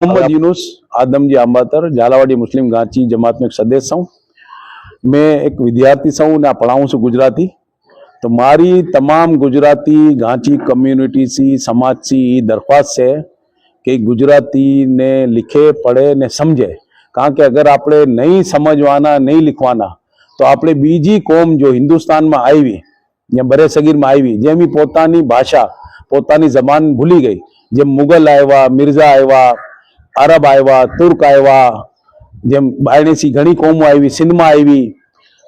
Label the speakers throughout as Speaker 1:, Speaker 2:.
Speaker 1: मोहम्मद यूनुस आदमजी आंबातर झालावाड़ी मुस्लिम गांची जमात में एक सदस्य हूँ। मैं एक विद्यार्थी हूँ ने पढ़ाऊँ छूं गुजराती। तो मारी तमाम गुजराती गांची कम्युनिटी सी समाज सी दरख्वास्त है कि गुजराती ने लिखे पढ़े ने समझे। कारण के अगर आपणे नहीं समझवाना नहीं लिखवाना तो आपणे बीजी कौम जो हिंदुस्तान में आई या बरे सगीर में आई जेमी पोतानी भाषा पोतानी जबान भूली गई। जेम मुगल आया, मिर्जा आया, अरब आया, तुर्क आया, जेम बायणेसी घणी कौमों आई, सिंध में आई,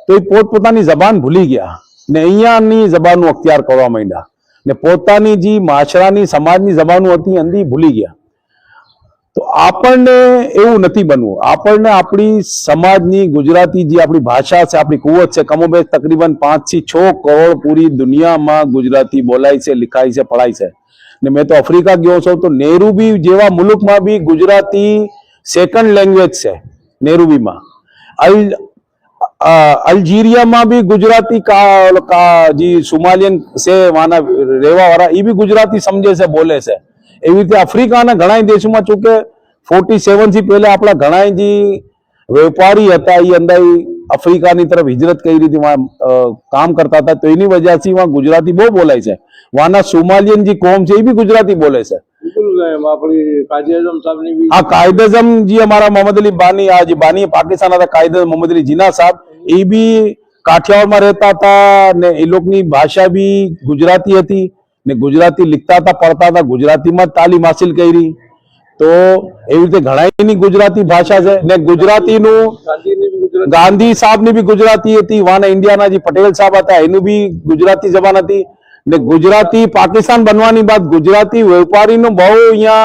Speaker 1: तो पोतपोतानी जबान भूली गया ने अहींयानी जबानों अख्तियार करवा मांड्या ने पोतानी जी माशरानी समाजनी जबानों हती अंधी भूली गया। तो आपने एवं नहीं बनवू। आपने अपनी समाजनी गुजराती जी अपनी भाषा से अपनी कुवत से कमोबेश तकरीबन 5 થી 6 करोड़ पूरी दुनिया में गुजराती बोलाई से लिखाई से पढ़ाई से। ने मैं तो अफ्रीका गयो छो तो नेहरूबी जेवा मुल्क में भी गुजराती सेकंड लैंग्वेज से नेहरूबी में। अल्जीरिया में भी गुजराती का जी सोमालियन से वहां रेवा वाला ये भी गुजराती समझे से बोले से। एवी रीते अफ्रीका घणा देशों में चूंकि 47 થી पहले अपना घणा जी व्यापारी था ये अंदर अफ्रीका की तरफ हिजरत करी थी, वहां काम करता था। तो इन्हीं वजह से वहां गुजराती बहुत बोलाई है। वहां सोमालियन जी कौम से भी गुजराती बोले से। हाँ, कायद-ए-आज़म जी हमारा मोहम्मद अली बानी, आज बानी पाकिस्तान था, कायद मोहम्मद अली जिन्ना साहब ये भी काठियावाड़ में रहता था ने ये लोग की भाषा भी गुजराती थी ने गुजराती लिखता था पढ़ता था, गुजराती में तालीम हासिल करी। तो एवी रीते घणाई गुजराती भाषा से ने गुजराती गांधी साहब ने भी गुजराती थी। वहां इंडिया जी पटेल साहब था एनु भी गुजराती जबान थी ने गुजराती पाकिस्तान बनवानी बात गुजराती व्यापारी नु बहु अहींया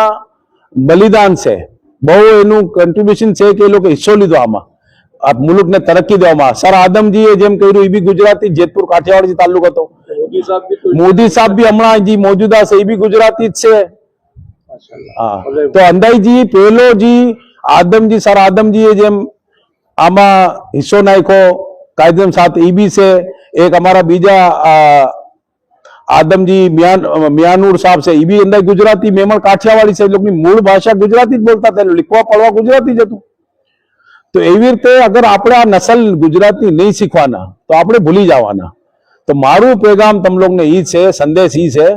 Speaker 1: बलिदान से बहु एनु कंट्रीब्यूशन से के लोग हिस्सो लीधो आमा आप मुल्क ने तरक्की देवामां। सर आदमजी ए जेम कर्युं ए भी गुजराती जेतपुर काठियावाड़ जी तालुक हतो। मोदी साहब भी हमणा जी मौजूदा से भी गुजराती से। हाँ, तो अंदाई जी पहलो जी आदम जी सर आदम जी जेम आमा हिस्सो नाखो कायदेम साथ ईबी से। एक हमारा बीजा आदम जी मियानूर साहब से भी अंदर गुजराती मेमण काठियावाड़ी से लोग मूल भाषा गुजराती बोलता था, लिखवा पढ़वा गुजराती ज हतुं। तो एवी रीते अगर आपणे आ नस्ल गुजराती नहीं सीखवाना तो आपणे भूली जावाना। तो मारू पैगाम तम लोग ने ई छे, संदेश ई छे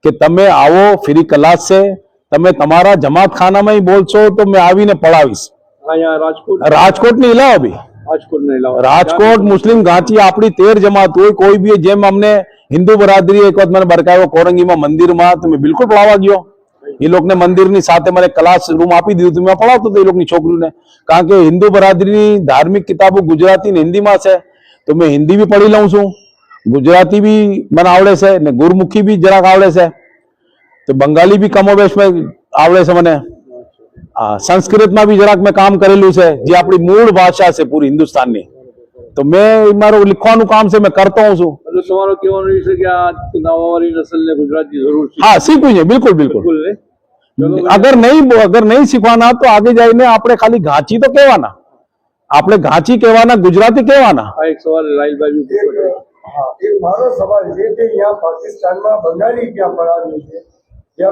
Speaker 1: कि तमे आवो फ्री क्लास से, तमे तमारा जमात खाना में ही बोलशो तो मैं आवीने पढ़ावीश। राजकोट नहीं लाओ अभी राजकोट मुस्लिम गांची अपनी 13 जमात हो कोई भी जेम हमने हिंदू बरादरी एक वक्त मैंने बरकायो कोरंगी में मंदिर में तो मैं बिल्कुल पढ़ावा गयो। ये लोग ने मंदिर नी साथे मैंने क्लास रूम आपी दीधुं तो मैं पढ़ावतो तो ये लोग नी छोकरी ने। कारण के हिंदू बरादरी धार्मिक किताबों गुजराती ने हिंदी में से तो मैं हिंदी भी पढ़ी लऊं छूं, गुजराती भी મને आवड़े से ने गुरमुखी भी जरा आवड़े से, तो बंगाली भी कमोबेश में आवड़े से मने। संस्कृत में भी जराक मैं काम करेलू से जे अपनी मूल भाषा से पूरी हिंदुस्तान नी। तो मैं मारो लिखवानु काम से मैं करतो हूं छू।
Speaker 2: मतलब તમારો કહેવાનો છે કે આ નવાવાળી નસલને ગુજરાતી જરૂર છે।
Speaker 1: हाँ, सीखવું છે बिल्कुल बिल्कुल। अगर नहीं सीखवाना तो आगे जाइने आपणे खाली घांची तो कहेवाना, आपणे घांची कहेवाना, गुजराती कहेवाना।
Speaker 2: આ એક સવાલ લાલભાઈ પૂછ્યો છે।
Speaker 3: हाँ, एक मारो सवाल ये कि यहाँ पाकिस्तान में बंगाली क्या पढ़ावी है या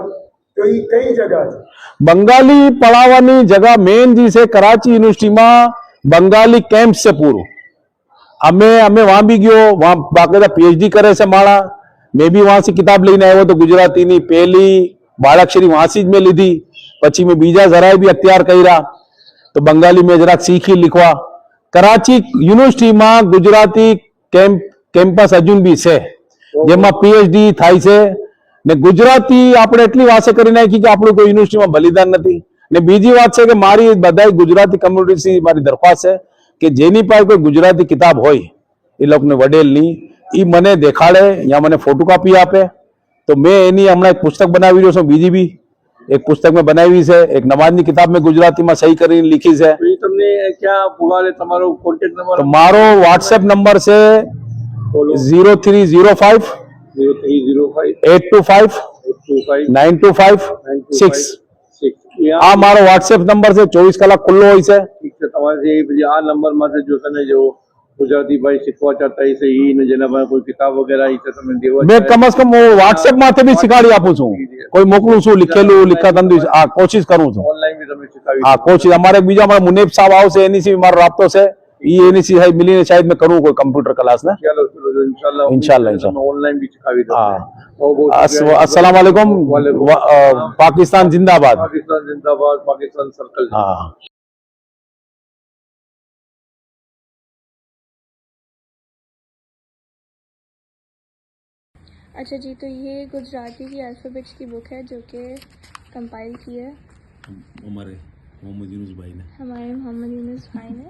Speaker 3: तो ये कई जगह है
Speaker 1: बंगाली पढ़ावानी जगह मेन जी से कराची यूनिवर्सिटी में बंगाली कैंप से पूરું। हमें वहां भी गयो, वहां बाकायदा पीएचडी करे से माणा। मैं भी वहां से किताब लईने आव्यो तो गुजराती नी पहली बाळाक्षरी वहां से मैं लीधी, पछी मैं बीजा जराए भी अत्यार कर्या तो बंगाली में जरा सीखी लिखवा। कराची यूनिवर्सिटी में गुजराती कैंपस अजून भी है जेमा पीएचडी थाय छे ने गुजराती आपणे एटली वासे करी नाखी कि आपणुं कोई यूनिवर्सिटी में बलिदान नथी। ने बीजी बात है कि मारी बधाई गुजराती कम्युनिटी से मारी दरख्वास्त है कि जेनी पास कोई गुजराती किताब होय ए लोग ने वडेलनी ई मने देखाड़े या मने फोटोकॉपी आपे तो मैं एनी हमणा एक पुस्तक बनावी रह्यो छुं। बीजी भी एक पुस्तक में बनावी है, एक नमाजनी किताब में गुजराती में सही करीने लिखी है।
Speaker 2: તમને क्या પુગાડે તમારો કોન્ટેક્ટ નંબર?
Speaker 1: तो मारो व्हाट्सएप नंबर से 0305 825 925 6। आ मारो व्हाट्सएप नंबर से 24 કલાક खुल्लो होय छे।
Speaker 2: ठीक है, તમારે જે આ નંબર માંથી જો તમે જો ગુજરાતી ભાઈ શીખવા ચાહતા હશે ઈ ને જેના પાસે કોઈ કિતાબ વગેરે ઈ છે તમે દેવા
Speaker 1: મેં
Speaker 2: ચાહે.
Speaker 1: કમસ કમ વોટ્સએપ માંથી બી શીખાડી આપું છું કોઈ મોકલું છું લીખેલું લીખાતંદુ આ કોશિશ કરું છું
Speaker 2: ઓનલાઈન બી તમે શીખાવી
Speaker 1: હા કોશિશ અમારે બીજા અમારા મુનેબ સાહેબ આવશે એની થી મારો રાબતો છે ઈ એની થી સાહેબ મિલીને શાયદ મેં કરું કોઈ કમ્પ્યુટર ક્લાસ ને
Speaker 2: ચાલો ઇન્શાલ્લાહ
Speaker 1: ઇન્શાલ્લાહ.
Speaker 2: ઓનલાઈન બી શીખાવી દો
Speaker 1: હા
Speaker 2: બહુ બહુ શુક્રિયા.
Speaker 1: अस्सलाम वालेकुम पाकिस्तान जिंदाबाद
Speaker 2: પાકિસ્તાન જિંદાબાદ પાકિસ્તાન સર્કલ
Speaker 1: हाँ
Speaker 4: अच्छा जी, तो ये गुजराती की अल्फ़ाबेट्स की बुक है जो कि कंपाइल की है
Speaker 1: हमारे मोहम्मद यूनुस भाई ने
Speaker 4: हमारे मोहम्मद यूनुस भाई ने।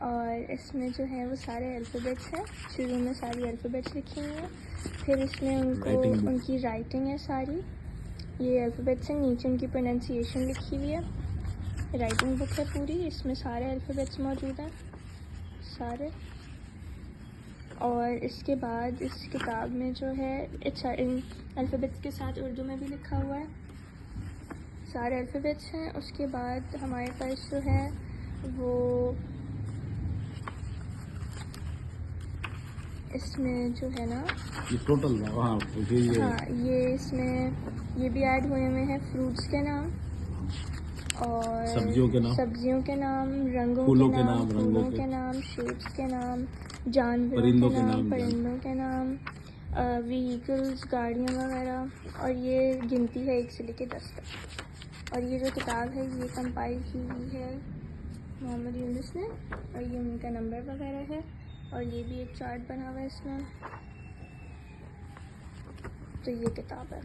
Speaker 4: और इसमें जो है वो सारे अल्फ़ाबेट्स हैं, शुरू में सारी अल्फ़ाबेट्स लिखी हुई हैं, फिर इसमें उनको उनकी राइटिंग है सारी, ये अल्फ़ाबेट्स हैं, नीचे उनकी प्रोनाउंसिएशन लिखी हुई है, राइटिंग बुक है पूरी, इसमें सारे अल्फ़ाबेट्स मौजूद हैं सारे। और इसके बाद इस किताब में जो है अच्छा इन अल्फ़ाबेट्स के साथ उर्दू में भी लिखा हुआ है, सारे अल्फ़ाबेट्स हैं। उसके बाद हमारे पास जो है वो इसमें जो है ना
Speaker 1: ये टोटल हाँ
Speaker 4: हाँ ये इसमें ये भी ऐड हुए हुए हैं फ्रूट्स के नाम और
Speaker 1: सब्जियों के नाम,
Speaker 4: रंगों
Speaker 1: फूलों
Speaker 4: के नाम,
Speaker 1: रंगों
Speaker 4: फूलों के नाम, शेप्स के नाम, जानवरों
Speaker 1: परिंदों
Speaker 4: के
Speaker 1: के
Speaker 4: नाम,
Speaker 1: नाम,
Speaker 4: परिंदों के नाम, व्हीकल्स, गाड़ियाँ वगैरह। और ये गिनती है 1 से लेकर 10 तक। और ये जो किताब है ये कंपाइल की हुई है मोहम्मद यूनुस ने, और ये उनका नंबर वगैरह है, और ये भी एक चार्ट बना हुआ है इसमें। तो ये किताब है।